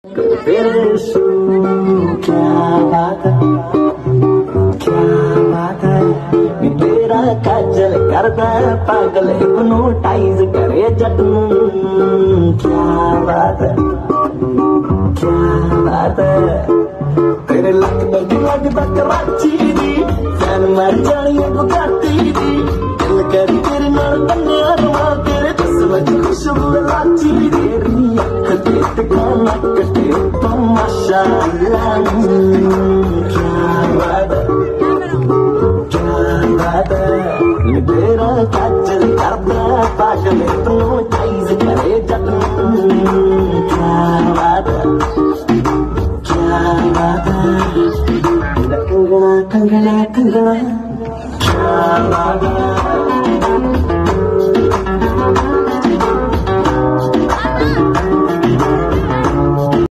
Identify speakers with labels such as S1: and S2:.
S1: तेरे शू क्या बात है, क्या बात है। तेरा काजल करदा पागल हिप्नोटाइज करे जट नूं। क्या बात है, क्या बात है। तेरे लगदा कराची दी फैन मर जानी है बुगाटी दी। दिल करी तेरे नाल बन्निया रवां तेरे जिस्म च खुशबू लाची दी। तेरी अख ते टिकाना कटे तो माशाअल्लाह। क्या बात है, क्या बात है। तेरा काजल करदा पागल हिप्नोटाइज करे जट नूं। क्या बात है, क्या बात है। कंगना कंगना कंगना क्या बात है।